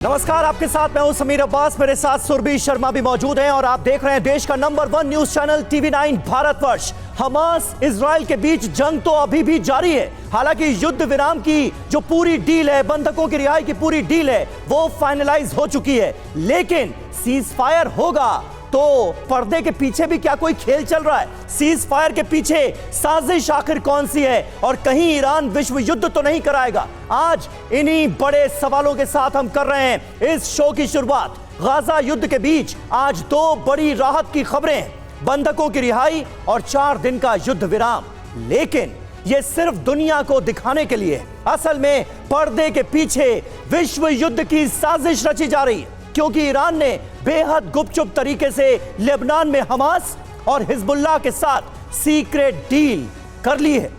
नमस्कार, आपके साथ मैं हूं समीर अब्बास। मेरे साथ सुरभि शर्मा भी मौजूद हैं और आप देख रहे हैं देश का number 1 news channel TV9 Bharatvarsh. Hamas Israel के बीच जंग तो अभी भी जारी है। हालांकि युद्ध विराम की जो पूरी डील है, बंधकों की रिहाई की पूरी डील है, वो फाइनलाइज हो चुकी है। लेकिन सीज फायर होगा तो पर्दे के पीछे भी क्या कोई खेल चल रहा है? सीज फायर के पीछे साजिश आखिर कौन सी है? और कहीं ईरान विश्व युद्ध तो नहीं कराएगा? आज इन्हीं बड़े सवालों के साथ हम कर रहे हैं इस शो की शुरुआत। गाजा युद्ध के बीच आज दो बड़ी राहत की खबरें हैं, बंधकों की रिहाई और 4 दिन का युद्ध विराम। लेकिन यह सिर्फ दुनिया को दिखाने के लिए, असल में पर्दे के पीछे विश्व युद्ध की साजिश रची जा रही है, क्योंकि ईरान ने बेहद गुपचुप तरीके से लेबनान में हमास और हिजबुल्लाह के साथ सीक्रेट डील कर ली है।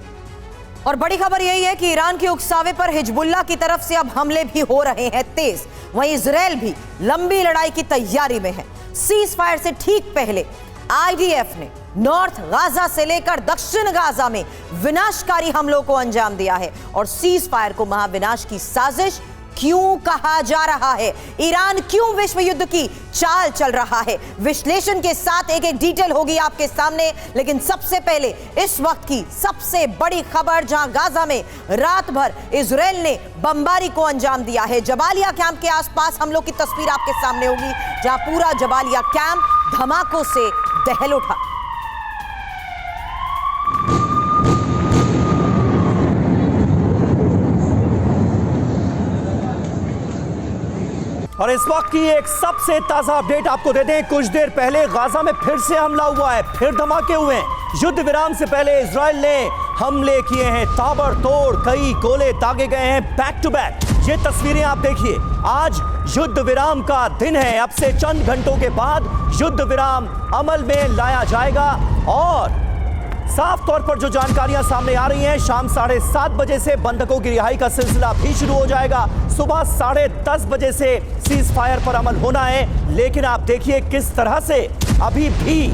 और बड़ी खबर यही है कि ईरान के उकसावे पर हिजबुल्लाह की तरफ से अब हमले भी हो रहे हैं तेज। वहीं इजराइल भी लंबी लड़ाई की तैयारी में है। सीज फायर से ठीक पहले IDF ने नॉर्थ गाजा से लेकर दक्षिण गाजा में विनाशकारी हमलों को अंजाम दिया है। और सीज फायर को महाविनाश की साजिश क्यों कहा जा रहा है? ईरान क्यों विश्व युद्ध की चाल चल रहा है? विश्लेषण के साथ एक एक डिटेल होगी आपके सामने। लेकिन सबसे पहले इस वक्त की सबसे बड़ी खबर, जहां गाजा में रात भर इजराइल ने बमबारी को अंजाम दिया है। जबालिया कैंप के आसपास हमलों की तस्वीर आपके सामने होगी, जहां पूरा जबालिया कैंप धमाकों से दहल उठा। और इस वक्त की एक सबसे ताजा अपडेट आपको दे दें। कुछ देर पहले गाजा में फिर से हमला हुआ है, फिर धमाके हुए हैं। युद्ध विराम से पहले इजराइल ने हमले किए हैं ताबड़तोड़, कई गोले दागे गए हैं बैक टू बैक। ये तस्वीरें आप देखिए। आज युद्ध विराम का दिन है। अब से चंद घंटों के बाद युद्ध विराम अमल में लाया जाएगा और साफ तौर पर जो जानकारियां सामने आ रही हैं, शाम 7:30 बजे से बंधकों की रिहाई का सिलसिला भी शुरू हो जाएगा। सुबह 10:30 बजे से सीज फायर पर अमल होना है। लेकिन आप देखिए किस तरह से अभी भी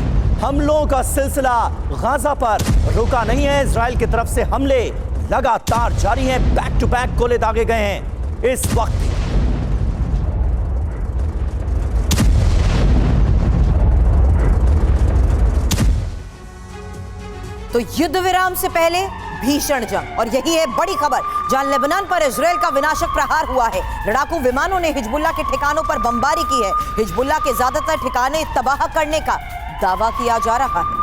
हमलों का सिलसिला गाजा पर रुका नहीं है। इजराइल की तरफ से हमले लगातार जारी हैं, बैक टू बैक गोले दागे गए हैं इस वक्त। तो युद्ध विराम से पहले भीषण जंग, और यही है बड़ी खबर, जहां लेबनान पर इजराइल का विनाशक प्रहार हुआ है। लड़ाकू विमानों ने हिजबुल्लाह के ठिकानों पर बमबारी की है। हिजबुल्लाह के ज्यादातर ठिकाने तबाह करने का दावा किया जा रहा है।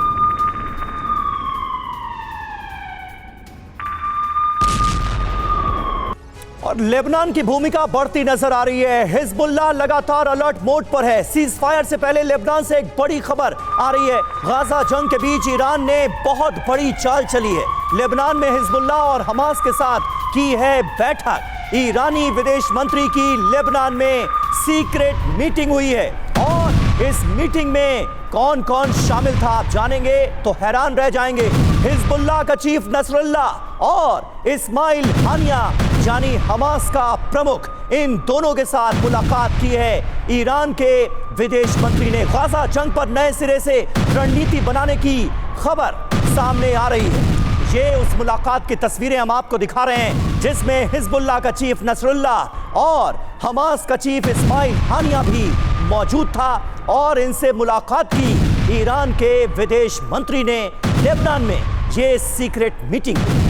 और लेबनान की भूमिका बढ़ती नजर आ रही है। हिजबुल्लाह लगातार अलर्ट मोड पर है। सीज फायर से पहले लेबनान से एक बड़ी खबर आ रही है। गाजा जंग के बीच ईरान ने बहुत बड़ी चाल चली है। लेबनान में हिजबुल्लाह और हमास के साथ की है बैठक। ईरानी विदेश मंत्री की लेबनान में सीक्रेट मीटिंग हुई है और इस मीटिंग में कौन कौन शामिल था आप जानेंगे तो हैरान रह जाएंगे। हिजबुल्लाह का चीफ नसरुल्लाह और इस्माइल हानिया यानी हमास का प्रमुख, इन दोनों के साथ मुलाकात की है ईरान के विदेश मंत्री ने। गाजा जंग पर नए सिरे से रणनीति बनाने की खबर सामने आ रही है। ये उस मुलाकात की तस्वीरें हम आपको दिखा रहे हैं, जिसमें हिजबुल्लाह का चीफ नसरुल्लाह और हमास का चीफ इस्माइल हानिया भी मौजूद था और इनसे मुलाकात की ईरान के विदेश मंत्री ने लेबनान में ये सीक्रेट मीटिंग की।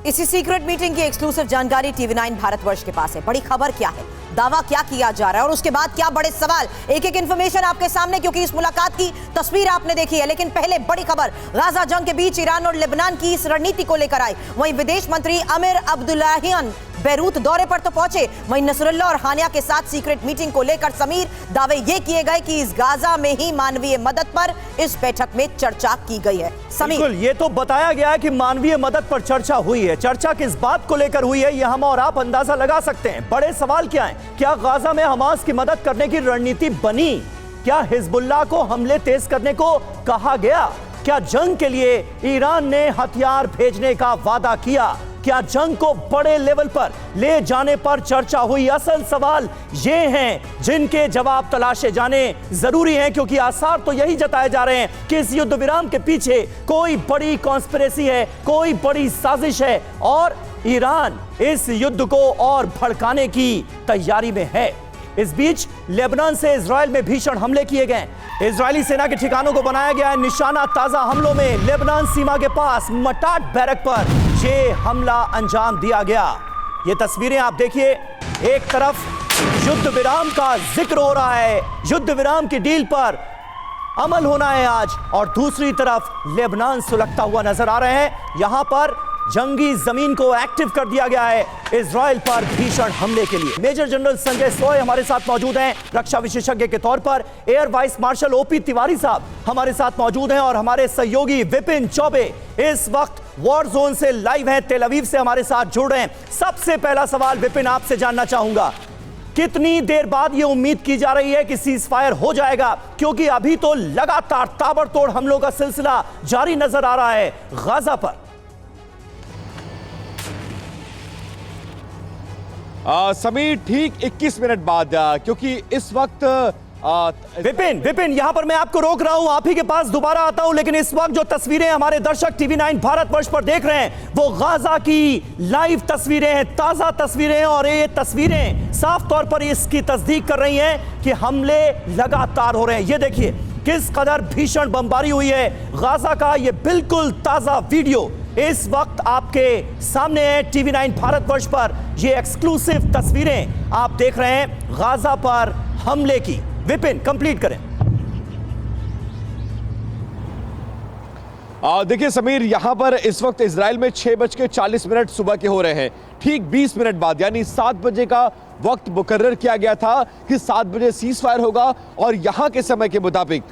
इसी सीक्रेट मीटिंग की एक्सक्लूसिव जानकारी TV9 भारतवर्ष के पास है। बड़ी खबर क्या है, दावा क्या किया जा रहा है और उसके बाद क्या बड़े सवाल, एक एक इंफॉर्मेशन आपके सामने, क्योंकि इस मुलाकात की तस्वीर आपने देखी है। लेकिन पहले बड़ी खबर, गाजा जंग के बीच ईरान और लेबनान की इस रणनीति को लेकर आई। वहीं विदेश मंत्री अमीर अब्दुल्लाहियान बैरूत दौरे पर तो पहुंचे, वहीं नसरुल्लाह और हानिया के साथ सीक्रेट मीटिंग को लेकर समीर दावे ये किए गए कि इस गाजा में ही मानवीय मदद पर इस बैठक में चर्चा की गई है। बिल्कुल, ये तो बताया गया है कि मानवीय मदद पर चर्चा हुई है। चर्चा किस बात को लेकर हुई है, यह हम और आप अंदाजा लगा सकते हैं। बड़े सवाल क्या हैं? क्या गाजा में हमास की मदद करने की रणनीति बनी? क्या हिजबुल्लाह को हमले तेज करने को कहा गया? क्या जंग के लिए ईरान ने हथियार भेजने का वादा किया? क्या जंग को बड़े लेवल पर ले जाने पर चर्चा हुई? असल सवाल ये हैं जिनके जवाब तलाशे जाने जरूरी हैं, क्योंकि आसार तो यही जताए जा रहे हैं कि इस युद्ध विराम के पीछे कोई बड़ी कॉन्स्पिरेसी है, कोई बड़ी साजिश है और ईरान इस युद्ध को और भड़काने की तैयारी में है। इस बीच लेबनान से इजराइल में भीषण हमले किए गए। इजरायली सेना के ठिकानों को बनाया गया है निशाना। ताजा हमलों में लेबनान सीमा के पास मटाट बैरक पर यह हमला अंजाम दिया गया। ये तस्वीरें आप देखिए, एक तरफ युद्ध विराम का जिक्र हो रहा है, युद्ध विराम की डील पर अमल होना है आज, और दूसरी तरफ लेबनान सुलगता हुआ नजर आ रहे हैं। यहां पर जंगी जमीन को एक्टिव कर दिया गया है इजराइल पर भीषण हमले के लिए। मेजर जनरल संजय सोय हमारे साथ मौजूद हैं रक्षा विशेषज्ञ के तौर पर। Air vice marshal OP Tiwari साहब हमारे साथ मौजूद हैं और हमारे सहयोगी विपिन चौबे इस वक्त वॉर जोन से लाइव हैं, तेल अवीव से हमारे साथ जुड़ रहे हैं। सबसे पहला सवाल विपिन आपसे जानना चाहूंगा, कितनी देर बाद यह उम्मीद की जा रही है कि सीज फायर हो जाएगा? क्योंकि अभी तो लगातार ताबड़तोड़ हमलों का सिलसिला जारी नजर आ रहा है गाजा पर। समीर, ठीक 21 मिनट बाद, क्योंकि इस वक्त विपिन यहां पर मैं आपको रोक रहा हूं, आप ही के पास दोबारा आता हूं, लेकिन इस वक्त जो तस्वीरें हमारे दर्शक टीवी 9 भारतवर्ष पर देख रहे हैं वो गाजा की लाइव तस्वीरें हैं, ताजा तस्वीरें हैं, और ये तस्वीरें साफ तौर पर इसकी तस्दीक कर रही हैं कि हमले लगातार हो रहे हैं। ये देखिए किस कदर भीषण बमबारी हुई है गाजा का। ये बिल्कुल ताजा वीडियो इस वक्त आपके सामने है टीवी 9 भारतवर्ष पर। ये एक्सक्लूसिव तस्वीरें आप देख रहे हैं गाजा पर हमले की। विपिन कंप्लीट करें। देखिए समीर, यहां पर इस वक्त इजराइल में 6:40 सुबह के हो रहे हैं। ठीक 20 मिनट बाद यानी 7 बजे का वक्त मुकर्रर किया गया था कि 7 बजे सीज फायर होगा, और यहां के समय के मुताबिक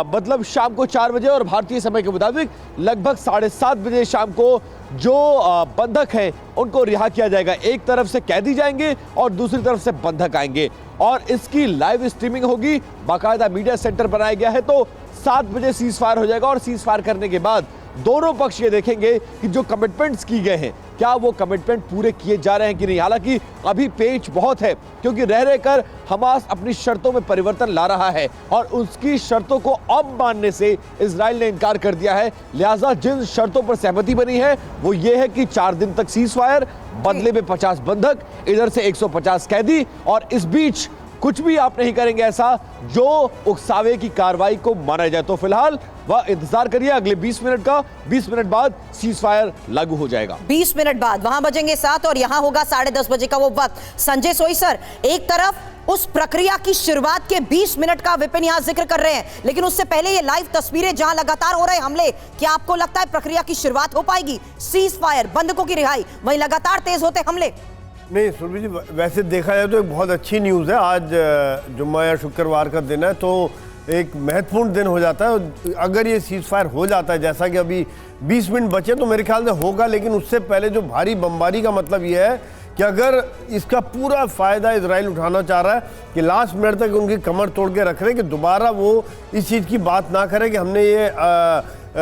मतलब शाम को 4 बजे और भारतीय समय के मुताबिक लगभग 7:30 बजे शाम को जो बंधक हैं उनको रिहा किया जाएगा। एक तरफ से कैदी जाएंगे और दूसरी तरफ से बंधक आएंगे, और इसकी लाइव स्ट्रीमिंग होगी। बाकायदा मीडिया सेंटर बनाया गया है, तो 7 बजे सीज फायर हो जाएगा, और सीज फायर करने के बाद दोनों पक्ष ये देखेंगे कि जो कमिटमेंट्स की गए हैं क्या वो कमिटमेंट पूरे किए जा रहे हैं कि नहीं। हालांकि अभी पेच बहुत है, क्योंकि रह रहकर हमास अपनी शर्तों में परिवर्तन ला रहा है, और उसकी शर्तों को अब मानने से इजराइल ने इनकार कर दिया है। लिहाजा जिन शर्तों पर सहमति बनी है वो ये है कि 4 दिन तक सीज फायर, बदले में 50 बंधक, इधर से 150 कैदी, और इस बीच कुछ भी आप नहीं करेंगे ऐसा जो उकसावे की कार्रवाई को माना जाए। तो फिलहाल वह इंतजार करिए अगले 20 मिनट का। 20 मिनट बाद सीज फायर लागू हो जाएगा। 20 मिनट बाद वहां बजेंगे 7 और यहां होगा 10:30 बजे का वो वक्त। संजय सोई सर, एक तरफ उस प्रक्रिया की शुरुआत के 20 मिनट का विपिन यहां जिक्र कर रहे हैं, लेकिन उससे पहले ये लाइव तस्वीरें जहां लगातार हो रहे हमले, क्या आपको लगता है प्रक्रिया की शुरुआत हो पाएगी? सीज फायर, बंधकों की रिहाई, वहीं लगातार तेज होते हमले। नहीं सुरभि जी, वैसे देखा जाए तो एक बहुत अच्छी न्यूज़ है। आज जुम्मा या शुक्रवार का दिन है, तो एक महत्वपूर्ण दिन हो जाता है। अगर ये सीज फायर हो जाता है, जैसा कि अभी 20 मिनट बचे, तो मेरे ख्याल से होगा। लेकिन उससे पहले जो भारी बमबारी का मतलब ये है कि अगर इसका पूरा फ़ायदा इजराइल उठाना चाह रहा है कि लास्ट मिनट तक उनकी कमर तोड़ के रख रहे हैं कि दोबारा वो इस चीज़ की बात ना करें कि हमने ये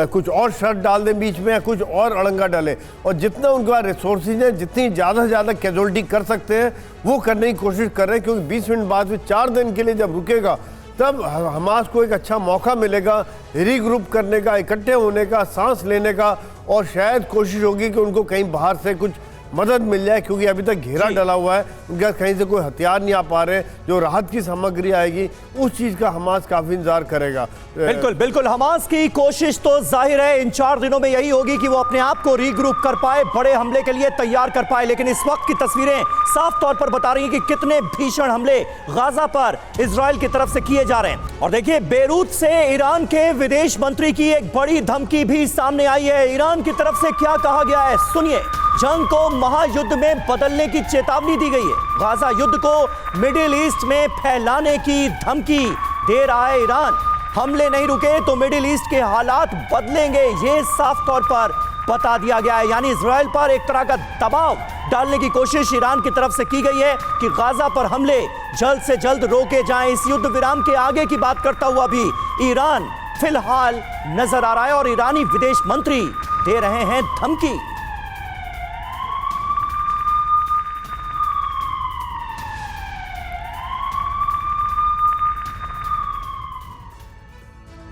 कुछ और शर्त डाल दें बीच में या कुछ और अड़ंगा डालें, और जितना उनके पास रिसोर्सेज हैं, जितनी ज़्यादा से ज़्यादा कैजुअल्टी कर सकते हैं वो करने की कोशिश कर रहे हैं। क्योंकि 20 मिनट बाद फिर 4 दिन के लिए जब रुकेगा तब हमास को एक अच्छा मौका मिलेगा रीग्रुप करने का, इकट्ठे होने का, सांस लेने का, और शायद कोशिश होगी कि उनको कहीं बाहर से कुछ मदद मिल जाए, क्योंकि अभी तक घेरा डला हुआ है, उनके कहीं से कोई हथियार नहीं आ पा रहे। जो राहत की सामग्री आएगी उस चीज़ का हमास काफ़ी इंतजार करेगा। बिल्कुल बिल्कुल, हमास की कोशिश तो जाहिर है इन 4 दिनों में यही होगी कि वो अपने आप को रीग्रुप कर पाए, बड़े हमले के लिए तैयार कर पाए। लेकिन इस वक्त की तस्वीरें साफ तौर पर बता रही हैं कि कितने भीषण हमले गाजा पर इजराइल की तरफ से किए जा रहे हैं। और देखिए, बेरूत से ईरान के विदेश मंत्री की एक बड़ी धमकी भी सामने आई है। ईरान की तरफ से क्या कहा गया है, सुनिए। जंग को महायुद्ध में बदलने की चेतावनी दी गई है। गाजा युद्ध को मिडिल ईस्ट में फैलाने की धमकी दे रहा है ईरान। हमले नहीं रुके तो मिडिल ईस्ट के हालात बदलेंगे, ये साफ तौर पर बता दिया गया है। यानी इजराइल पर एक तरह का दबाव डालने की कोशिश ईरान की तरफ से की गई है कि गाजा पर हमले जल्द से जल्द रोके जाएं। इस युद्ध विराम के आगे की बात करता हुआ भी ईरान फिलहाल नजर आ रहा है, और ईरानी विदेश मंत्री दे रहे हैं धमकी।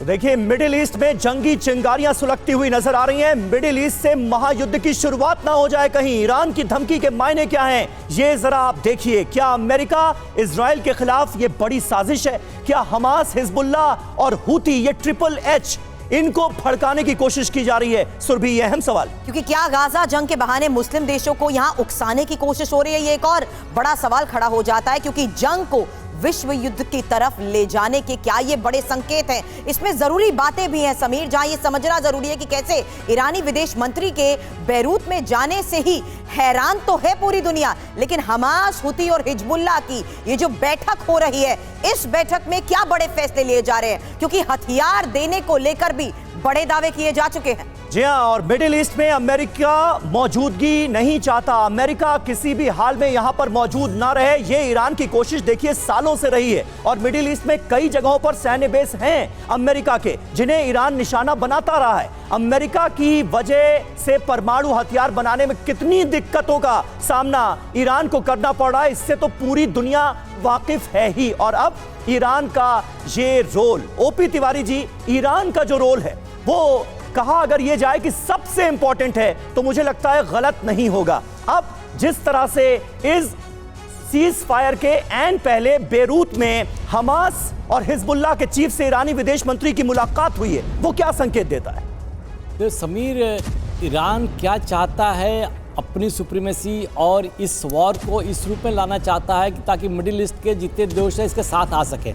देखिए, मिडिल ईस्ट में जंगी चिंगारियां सुलगती हुई नजर आ रही हैं। मिडिल ईस्ट से महायुद्ध की शुरुआत ना हो जाए कहीं। ईरान की धमकी के मायने क्या हैं, ये जरा आप देखिए। क्या अमेरिका इजराइल के खिलाफ ये बड़ी साजिश है? क्या हमास, हिजबुल्ला और हूती, ये ट्रिपल एच, इनको भड़काने की कोशिश की जा रही है? सुरभि, ये अहम सवाल। क्योंकि क्या गाजा जंग के बहाने मुस्लिम देशों को यहां उकसाने की कोशिश हो रही है? ये एक और बड़ा सवाल खड़ा हो जाता है, क्योंकि जंग को विश्व युद्ध की तरफ ले जाने के क्या ये बड़े संकेत हैं? इसमें जरूरी बातें भी हैं समीर, जहां ये समझना जरूरी है कि कैसे ईरानी विदेश मंत्री के बैरूत में जाने से ही हैरान तो है पूरी दुनिया, लेकिन हमास, हूती और हिजबुल्ला की ये जो बैठक हो रही है, इस बैठक में क्या बड़े फैसले लिए जा रहे हैं? क्योंकि हथियार देने को लेकर भी बड़े दावे किए जा चुके हैं। जी हां, और मिडिल ईस्ट में अमेरिका मौजूदगी नहीं चाहता। अमेरिका किसी भी हाल में यहां पर मौजूद ना रहे, ये ईरान की कोशिश देखिए सालों से रही है। और मिडिल ईस्ट में कई जगहों पर सैन्य बेस हैं अमेरिका के, जिन्हें ईरान निशाना बनाता रहा है। अमेरिका की वजह से परमाणु हथियार बनाने में कितनी दिक्कतों का सामना ईरान को करना पड़ रहा है, इससे तो पूरी दुनिया वाकिफ है ही। और अब ईरान का ये role, OP Tiwari ji, Iran का जो रोल है वो कहा अगर ये जाए कि सबसे इंपॉर्टेंट है, तो मुझे लगता है गलत नहीं होगा। अब जिस तरह से इस सीज फायर के एंड पहले बेरूत में हमास और हिजबुल्ला के चीफ से ईरानी विदेश मंत्री की मुलाकात हुई है, वो क्या संकेत देता है? तो समीर, ईरान क्या चाहता है? अपनी सुप्रीमेसी और इस वॉर को इस रूप में लाना चाहता है कि ताकि मिडिल ईस्ट के जितने देश हैं इसके साथ आ सके।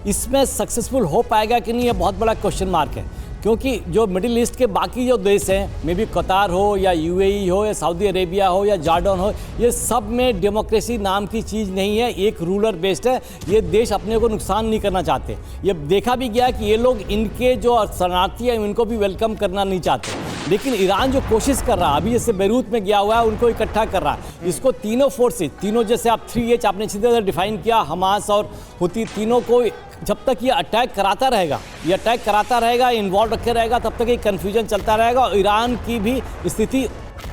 इसमें सक्सेसफुल हो पाएगा कि नहीं, ये बहुत बड़ा क्वेश्चन मार्क है। क्योंकि जो मिडिल ईस्ट के बाकी जो देश हैं, मे बी कतार हो या यूएई हो या सऊदी अरेबिया हो या जॉर्डन हो, ये सब में डेमोक्रेसी नाम की चीज़ नहीं है, एक रूलर बेस्ड है। ये देश अपने को नुकसान नहीं करना चाहते। ये देखा भी गया कि ये लोग इनके जो शरणार्थी हैं इनको भी वेलकम करना नहीं चाहते। लेकिन ईरान जो कोशिश कर रहा है, अभी जैसे बेरूत में गया हुआ है, उनको इकट्ठा कर रहा है। इसको तीनों फोर्सेज, तीनों जैसे आप 3H आपने सीधे डिफाइन किया, हमास और हूती, तीनों को जब तक ये अटैक कराता रहेगा, इन्वॉल्व रखे रहेगा, तब तक ये कन्फ्यूजन चलता रहेगा। और ईरान की भी स्थिति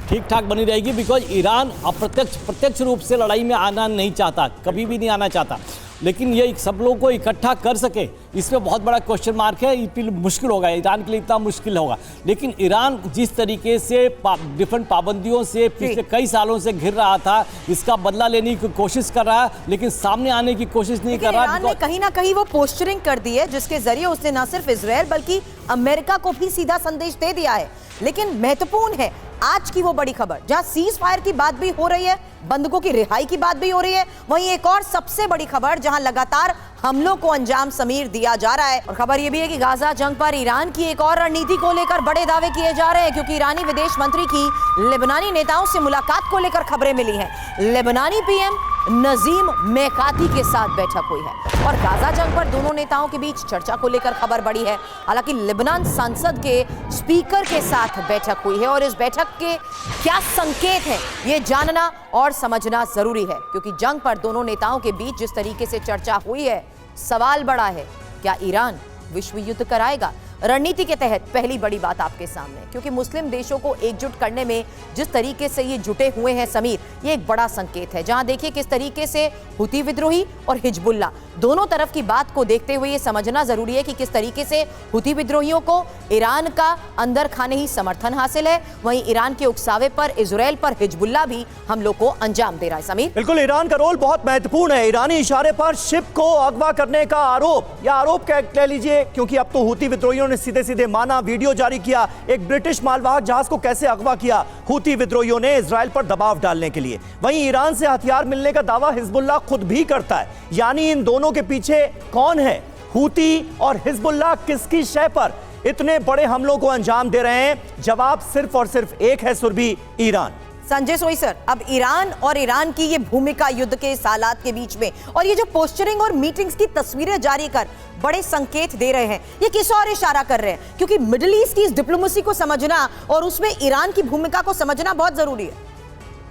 ठीक ठाक बनी रहेगी, बिकॉज ईरान प्रत्यक्ष रूप से लड़ाई में आना नहीं चाहता, कभी भी नहीं आना चाहता। लेकिन ये सब लोगों को इकट्ठा कर सके, इसमें बहुत बड़ा क्वेश्चन मार्क है। ये मुश्किल होगा, ईरान के लिए इतना मुश्किल होगा। लेकिन ईरान जिस तरीके से डिफरेंट पाबंदियों से पिछले कई सालों से घिर रहा था, इसका बदला लेने की कोशिश कर रहा है, लेकिन सामने आने की कोशिश नहीं कर रहा। ईरान ने कहीं ना कहीं वो पोस्टरिंग कर दी है, जिसके जरिए उसने न सिर्फ इजराइल बल्कि अमेरिका को भी सीधा संदेश दे दिया है। लेकिन महत्वपूर्ण है आज की वो बड़ी खबर, जहां सीज फायर की बात भी हो रही है, बंधकों की रिहाई की बात भी हो रही है, वहीं एक और सबसे बड़ी खबर जहां लगातार हमलों को अंजाम समीर दिया जा रहा है। और खबर यह भी है कि गाजा जंग पर ईरान की एक और रणनीति को लेकर बड़े दावे किए जा रहे हैं, क्योंकि ईरानी विदेश मंत्री की लेबनानी नेताओं से मुलाकात को लेकर खबरें मिली हैं। लेबनानी पीएम नजीम मेकाती के साथ बैठक हुई है और गाजा जंग पर दोनों नेताओं के बीच चर्चा को लेकर खबर बढ़ी है। हालांकि लेबनान संसद के स्पीकर के साथ बैठक हुई है और इस बैठक के क्या संकेत हैं, ये जानना और समझना जरूरी है, क्योंकि जंग पर दोनों नेताओं के बीच जिस तरीके से चर्चा हुई है, सवाल बड़ा है, क्या ईरान विश्व युद्ध कराएगा? रणनीति के तहत पहली बड़ी बात आपके सामने, क्योंकि मुस्लिम देशों को एकजुट करने में जिस तरीके से ये जुटे हुए हैं समीर, ये एक बड़ा संकेत है। जहां देखिए किस तरीके से हूती विद्रोही और हिजबुल्ला दोनों तरफ की बात को देखते हुए ये समझना जरूरी है कि किस तरीके से हूती विद्रोहियों को ईरान का अंदर खाने ही समर्थन हासिल है, वहीं ईरान के उकसावे पर इजराइल पर हिजबुल्ला भी हमलों को अंजाम दे रहा है। समीर, बिल्कुल, ईरान का रोल बहुत महत्वपूर्ण है। ईरानी इशारे पर शिप को अगवा करने का आरोप कह लीजिए, क्योंकि अब तो हूती विद्रोहियों ने सीधे सीधे माना, वीडियो जारी किया, एक ब्रिटिश मालवाहक जहाज को कैसे अगवा किया हूती विद्रोहियों ने इजराइल पर दबाव डालने के लिए। वहीं ईरान से हथियार मिलने का दावा हिजबुल्ला खुद भी करता है। यानी इन दोनों के पीछे कौन है? हूती और हिजबुल्ला किसकी शय पर इतने बड़े हमलों को अंजाम दे रहे हैं? जवाब सिर्फ और सिर्फ एक है सुरभि, ईरान। संजय सोई सर, अब ईरान और ईरान की ये भूमिका युद्ध के इस हालात के बीच में, और ये जो पोस्टरिंग और मीटिंग्स की तस्वीरें जारी कर बड़े संकेत दे रहे हैं, ये किस और इशारा कर रहे हैं? क्योंकि मिडिल ईस्ट की इस डिप्लोमेसी को समझना और उसमें ईरान की भूमिका को समझना बहुत जरूरी है।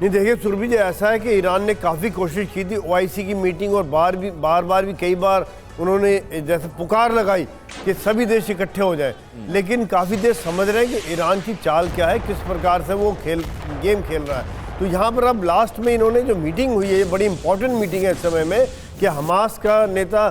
नहीं, देखिए सुरभि जी, ऐसा है कि ईरान ने काफ़ी कोशिश की थी OIC की मीटिंग, और बार बार भी कई बार उन्होंने जैसे पुकार लगाई कि सभी देश इकट्ठे हो जाए, लेकिन काफ़ी देश समझ रहे हैं कि ईरान की चाल क्या है, किस प्रकार से वो गेम खेल रहा है। तो यहाँ पर अब लास्ट में इन्होंने जो मीटिंग हुई है, ये बड़ी इंपॉर्टेंट मीटिंग है इस समय में, कि हमास का नेता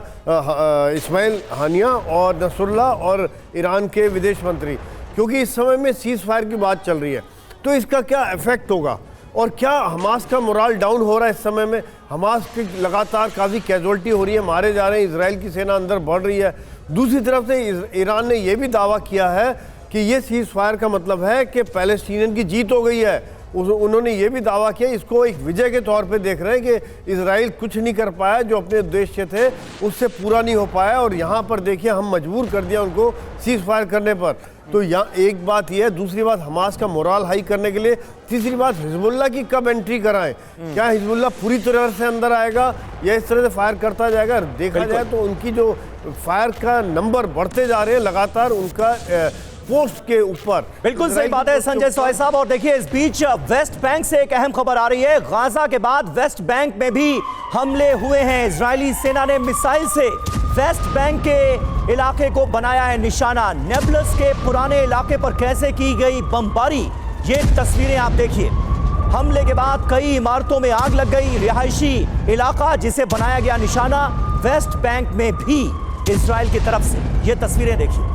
इस्माइल हानिया और नसरुल्लाह और ईरान के विदेश मंत्री, क्योंकि इस समय में सीज फायर की बात चल रही है, तो इसका क्या इफेक्ट होगा और क्या हमास का मोराल डाउन हो रहा है। इस समय में हमास की लगातार काफ़ी कैजुअल्टी हो रही है, मारे जा रहे हैं, इजराइल की सेना अंदर बढ़ रही है। दूसरी तरफ से ईरान ने यह भी दावा किया है कि ये सीज फायर का मतलब है कि पैलेस्टीनियन की जीत हो गई है। उन्होंने ये भी दावा किया, इसको एक विजय के तौर पे देख रहे हैं कि इजराइल कुछ नहीं कर पाया, जो अपने उद्देश्य थे उससे पूरा नहीं हो पाया, और यहाँ पर देखिए हम मजबूर कर दिया उनको सीज फायर करने पर। तो यहाँ एक बात यह है, दूसरी बात हमास का मोराल हाई करने के लिए, तीसरी बात हिजबुल्लाह की कब एंट्री कराएं, क्या हिजबुल्लाह पूरी तरह से अंदर आएगा या इस तरह से फायर करता जाएगा। देखा जाए तो उनकी जो फायर का नंबर बढ़ते जा रहे हैं लगातार, उनका पोस्ट के ऊपर। बिल्कुल सही बात है संजय सॉय साहब। और देखिए इस बीच वेस्ट बैंक से एक अहम खबर आ रही है। गाजा के बाद वेस्ट बैंक में भी हमले हुए हैं। इजरायली सेना ने मिसाइल से वेस्ट बैंक के इलाके को बनाया है निशाना। नेबलस के पुराने इलाके पर कैसे की गई बमबारी, ये तस्वीरें आप देखिए। हमले के बाद कई इमारतों में आग लग गई। रिहायशी इलाका जिसे बनाया गया निशाना वेस्ट बैंक में भी इजराइल की तरफ से, ये तस्वीरें देखिए।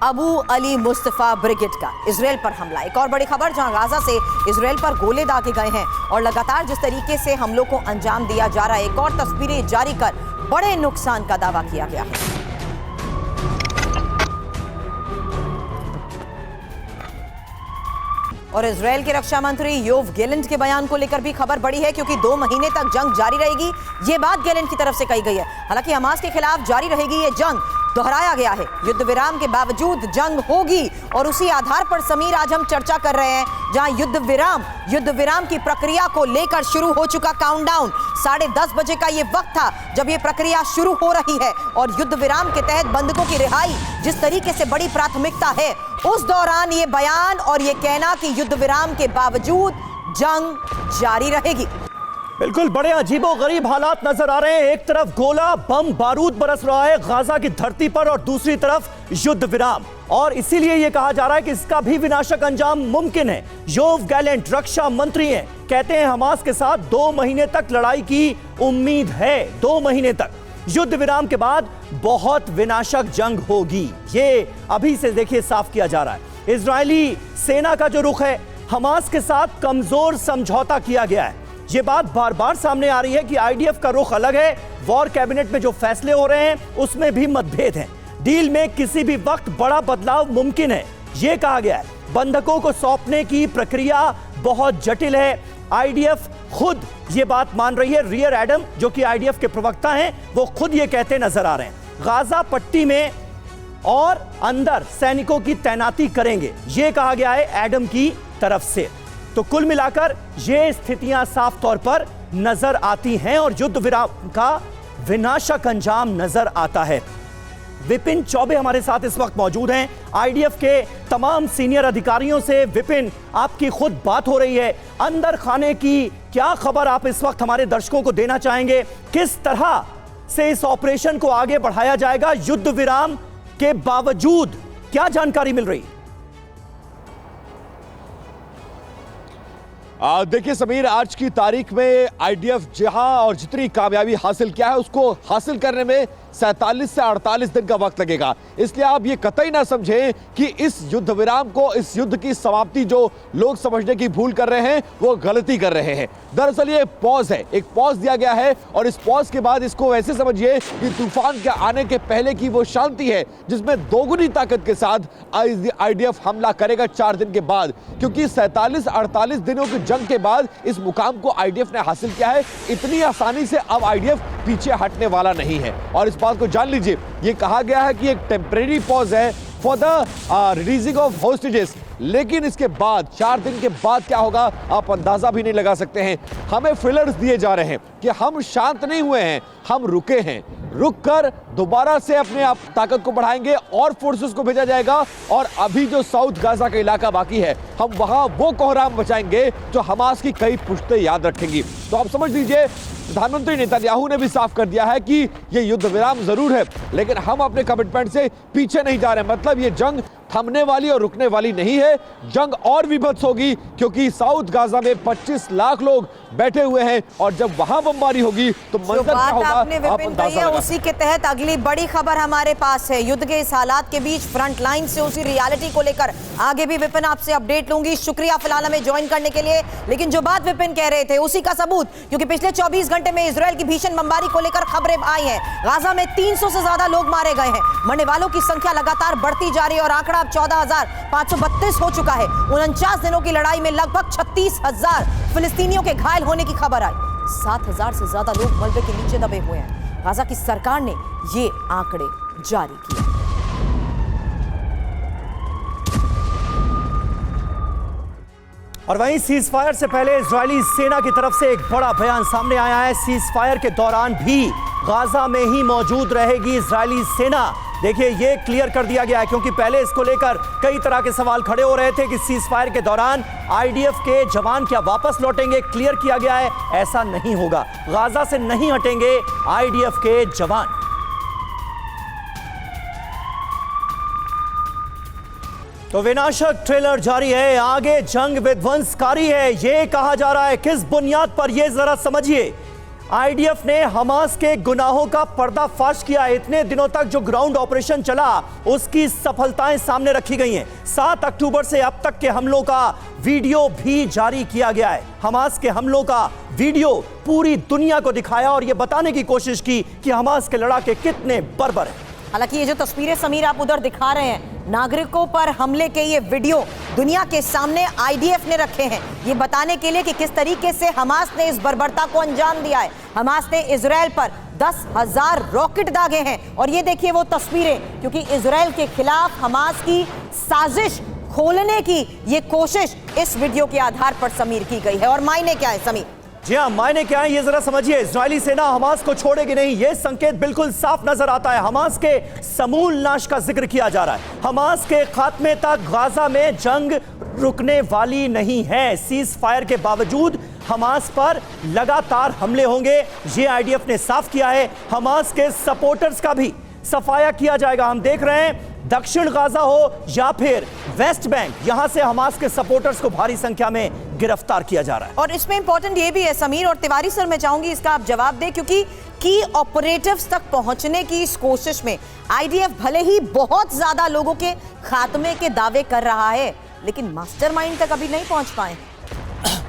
अबू अली मुस्तफा ब्रिगेड का इजराइल पर हमला। एक और बड़ी खबर, जहां गाजा से इजराइल पर गोले दागे गए हैं और लगातार जिस तरीके से हमलों को अंजाम दिया जा रहा है, एक और तस्वीरें जारी कर बड़े नुकसान का दावा किया गया है। और इजराइल के रक्षा मंत्री योव गैलेंट के बयान को लेकर भी खबर बड़ी है, क्योंकि 2 महीने तक जंग जारी रहेगी, ये बात गैलेंट की तरफ से कही गई है। हालांकि हमास के खिलाफ जारी रहेगी ये जंग, दोहराया गया है। युद्ध विराम के बावजूद जंग होगी, और उसी आधार पर समीर आज हम चर्चा कर रहे हैं, जहां युद्ध विराम की प्रक्रिया को लेकर शुरू हो चुका काउंटडाउन। 10:30 बजे का ये वक्त था जब ये प्रक्रिया शुरू हो रही है, और युद्ध विराम के तहत बंधकों की रिहाई जिस तरीके से बड़ी प्राथमिकता है, उस दौरान ये बयान और ये कहना कि युद्ध विराम के बावजूद जंग जारी रहेगी। बिल्कुल बड़े अजीबोगरीब हालात नजर आ रहे हैं। एक तरफ गोला बम बारूद बरस रहा है गाजा की धरती पर, और दूसरी तरफ युद्ध विराम, और इसीलिए यह कहा जा रहा है कि इसका भी विनाशक अंजाम मुमकिन है। योव गैलेंट रक्षा मंत्री हैं, कहते हैं हमास के साथ 2 महीने तक लड़ाई की उम्मीद है। 2 महीने तक युद्ध विराम के बाद बहुत विनाशक जंग होगी, ये अभी से देखिए साफ किया जा रहा है। इजरायली सेना का जो रुख है, हमास के साथ कमजोर समझौता किया गया है। ये बात बार बार सामने आ रही है कि आईडीएफ का रुख अलग है। वॉर कैबिनेट में जो फैसले हो रहे हैं उसमें भी मतभेद हैं। डील में किसी भी वक्त बड़ा बदलाव मुमकिन है, ये कहा गया है। बंधकों को सौंपने की प्रक्रिया बहुत जटिल है। आईडीएफ खुद ये बात मान रही है। रियर एडम जो कि आईडीएफ के प्रवक्ता हैं, वो खुद ये कहते नजर आ रहे हैं गाजा पट्टी में और अंदर सैनिकों की तैनाती करेंगे, ये कहा गया है एडम की तरफ से। तो कुल मिलाकर ये स्थितियां साफ तौर पर नजर आती हैं और युद्ध विराम का विनाशक अंजाम नजर आता है। विपिन चौबे हमारे साथ इस वक्त मौजूद हैं, आईडीएफ के तमाम सीनियर अधिकारियों से। विपिन, आपकी खुद बात हो रही है, अंदर खाने की क्या खबर आप इस वक्त हमारे दर्शकों को देना चाहेंगे? किस तरह से इस ऑपरेशन को आगे बढ़ाया जाएगा युद्ध विराम के बावजूद, क्या जानकारी मिल रही? देखिए समीर, आज की तारीख में आईडीएफ जहां और जितनी कामयाबी हासिल किया है, उसको हासिल करने में 47 से 48 दिन का वक्त लगेगा। इसलिए आप ये कतई ना समझें कि इस युद्ध विराम को, इस युद्ध की समाप्ति जो लोग समझने की भूल कर रहे हैं, वो गलती कर रहे हैं। दरअसल ये पॉज है, एक पॉज दिया गया है, और इस पॉज के बाद इसको वैसे समझिए कि तूफान के आने के पहले की वो शांति है, जिसमें दोगुनी ताकत के साथ आईडीएफ हमला करेगा 4 दिन के बाद। क्योंकि 47-48 दिनों की जंग के बाद इस मुकाम को आईडीएफ ने हासिल किया है। इतनी आसानी से अब आईडीएफ पीछे हटने वाला नहीं है। और इस बात को जान लीजिए, ये कहा गया है कि एक टेम्परेरी पॉज है for the releasing of hostages, लेकिन इसके बाद 4 दिन के बाद क्या होगा आप अंदाजा भी नहीं लगा सकते हैं। हमें फिलर्स दिए जा रहे हैं कि हम शांत नहीं हुए हैं, हम रुके हैं। रुक कर दोबारा से अपने आप ताकत को बढ़ाएंगे और फोर्सेस को भेजा जाएगा, और अभी जो साउथ गाजा का इलाका बाकी है, हम वहां वो कोहराम बचाएंगे जो हमास की कई पुश्तें याद रखेंगी। तो आप समझ लीजिए, प्रधानमंत्री नेतन्याहू ने भी साफ कर दिया है कि ये युद्ध विराम जरूर है, लेकिन हम अपने कमिटमेंट से पीछे नहीं जा रहे हैं। मतलब ये जंग थमने वाली और रुकने वाली नहीं है। जंग और विभत्स होगी क्योंकि साउथ गाजा में 25 लाख लोग बैठे हुए हैं और जब वहां बमबारी होगी तो जो मंजर क्या बात होगा आपने आप विपिन कही अंदाजा है लगा उसी के तहत अगली बड़ी खबर हमारे पास है। युद्ध के इस हालात के बीच फ्रंट लाइन से उसी रियलिटी को लेकर आगे भी विपिन आपसे अपडेट लूंगी। शुक्रिया फिलहाल हमें ज्वाइन करने के लिए। लेकिन जो बात विपिन कह रहे थे उसी का सबूत, क्योंकि पिछले 24 घंटे में इजराइल की भीषण बमबारी को लेकर खबरें आई हैं। गाजा में 300 से ज्यादा लोग मारे गए हैं। मरने वालों की संख्या लगातार बढ़ती जा रही है और आंकड़ा अब 14,532 हो चुका है। 49 दिनों की लड़ाई में लगभग 36,000 फिलिस्तीनियों के घायल होने की खबर आई। 7,000 से ज्यादा लोग मलबे के नीचे दबे हुए हैं। गाजा की सरकार ने ये आंकड़े जारी किए। और वहीं सीज फायर से पहले इजरायली सेना की तरफ से एक बड़ा बयान सामने आया है। सीज फायर के दौरान भी गाजा में ही मौजूद रहेगी इजरायली सेना। देखिए ये क्लियर कर दिया गया है, क्योंकि पहले इसको लेकर कई तरह के सवाल खड़े हो रहे थे कि सीज फायर के दौरान आईडीएफ के जवान क्या वापस लौटेंगे। क्लियर किया गया है ऐसा नहीं होगा, गाजा से नहीं हटेंगे आईडीएफ के जवान। तो विनाशक ट्रेलर जारी है, आगे जंग विध्वंसकारी है ये कहा जा रहा है। किस बुनियाद पर ये जरा समझिए। आईडीएफ ने हमास के गुनाहों का पर्दाफाश किया। इतने दिनों तक जो ग्राउंड ऑपरेशन चला उसकी सफलताएं सामने रखी गई हैं। 7 अक्टूबर से अब तक के हमलों का वीडियो भी जारी किया गया है। हमास के हमलों का वीडियो पूरी दुनिया को दिखाया और यह बताने की कोशिश की कि हमास के लड़ाके कितने बर्बर हैं। हालांकि ये जो तस्वीरें समीर आप उधर दिखा रहे हैं, नागरिकों पर हमले के ये वीडियो दुनिया के सामने आईडीएफ ने रखे हैं, ये बताने के लिए कि किस तरीके से हमास ने इस बर्बरता को अंजाम दिया है। हमास ने इजराइल पर 10,000 रॉकेट दागे हैं और ये देखिए वो तस्वीरें, क्योंकि इजराइल के खिलाफ हमास की साजिश खोलने की ये कोशिश इस वीडियो के आधार पर समीर की गई है। और मायने क्या है समीर? जी हाँ, मायने क्या है ये जरा समझिए। इजरायली सेना हमास को छोड़ेगी नहीं, ये संकेत बिल्कुल साफ नजर आता है। हमास के समूल नाश का जिक्र किया जा रहा है। हमास के खात्मे तक गाजा में जंग रुकने वाली नहीं है। सीज फायर के बावजूद हमास पर लगातार हमले होंगे, ये आईडीएफ ने साफ किया है। हमास के सपोर्टर्स का भी सफाया किया जाएगा। हम देख रहे हैं दक्षिण गाजा हो या फिर वेस्ट बैंक, यहां से हमास के सपोर्टर्स को भारी संख्या में गिरफ्तार किया जा रहा है। और इसमें इंपॉर्टेंट ये भी है समीर और तिवारी सर, मैं चाहूंगी इसका आप जवाब दें, क्योंकि की ऑपरेटिव्स तक पहुंचने की इस कोशिश में आईडीएफ भले ही बहुत ज्यादा लोगों के खात्मे के दावे कर रहा है, लेकिन मास्टरमाइंड तक अभी नहीं पहुंच पाए।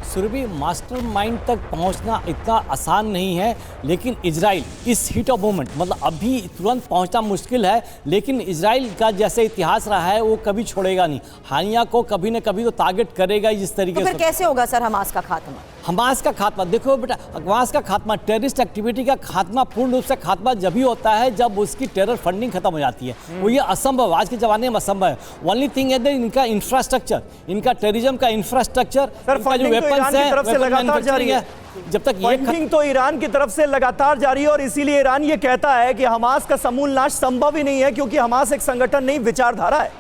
सुरभि, मास्टरमाइंड तक पहुंचना इतना आसान नहीं है, लेकिन इजराइल इस हीट ऑफ मोमेंट मतलब अभी तुरंत पहुंचना मुश्किल है, लेकिन इजराइल का जैसे इतिहास रहा है वो कभी छोड़ेगा नहीं। हानिया को कभी न कभी तो टारगेट करेगा जिस तरीके तो फिर कैसे होगा सर हमास का खात्मा? हमास का खात्मा देखो बेटा, हमास का खात्मा, टेररिस्ट एक्टिविटी का खात्मा पूर्ण रूप से खात्मा जब ही होता है जब उसकी टेरर फंडिंग खत्म हो जाती है। वो ये असंभव, आज के जमाने में असंभव है। ओनली थिंग है इनका इंफ्रास्ट्रक्चर, इनका टेररिज्म का इंफ्रास्ट्रक्चर, इनका जो वेपन्स है, लगातार जारी है। जब तक फंडिंग तो ईरान की तरफ से लगातार जारी है और इसीलिए ईरान ये कहता है कि हमास का समूल नाश संभव ही नहीं है, क्योंकि हमास एक संगठन नहीं, विचारधारा है।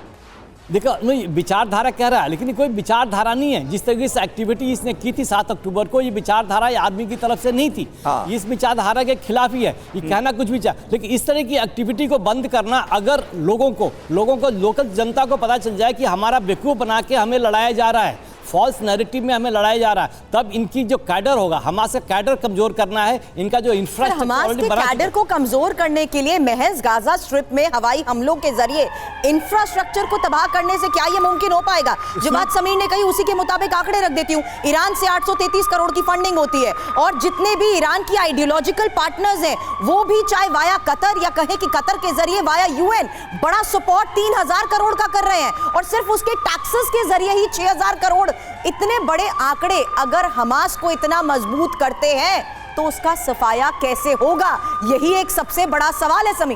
देखो नहीं, विचारधारा कह रहा है, लेकिन ये कोई विचारधारा नहीं है। जिस तरीके से एक्टिविटी इसने की थी 7 अक्टूबर को, ये विचारधारा ये आदमी की तरफ से नहीं थी। इस विचारधारा के खिलाफ ही है, ये कहना कुछ भी चाहे। लेकिन इस तरह की एक्टिविटी को बंद करना, अगर लोगों को लोकल जनता को पता चल जाए कि हमारा बेवकूफ़ बना के हमें लड़ाया जा रहा है, फॉल्स नैरेटिव में हमें लड़ाया जा रहा है, तब इनकी जो कैडर होगा, हमास का कैडर कमजोर करना है, इनका जो इंफ्रास्ट्रक्चर हमास के कैडर को कमजोर करने के लिए महज गाजा स्ट्रिप में हवाई हमलों के जरिए इंफ्रास्ट्रक्चर को तबाह करने से क्या यह मुमकिन हो पाएगा? जो बात समीर ने कही उसी के मुताबिक आंकड़े रख देती हूं। ईरान से 833 करोड़ की फंडिंग होती है और जितने भी ईरान की आइडियोलॉजिकल पार्टनर्स हैं वो भी चाहे वाया कतर या कहें कि कतर के जरिए वाया यूएन बड़ा सपोर्ट 3,000 करोड़ का कर रहे हैं और सिर्फ उसके टैक्सेस के जरिए ही 6,000 करोड़। इतने बड़े आंकड़े अगर हमास को इतना मजबूत करते हैं तो उसका सफाया कैसे होगा? यही एक सबसे बड़ा सवाल है समीर।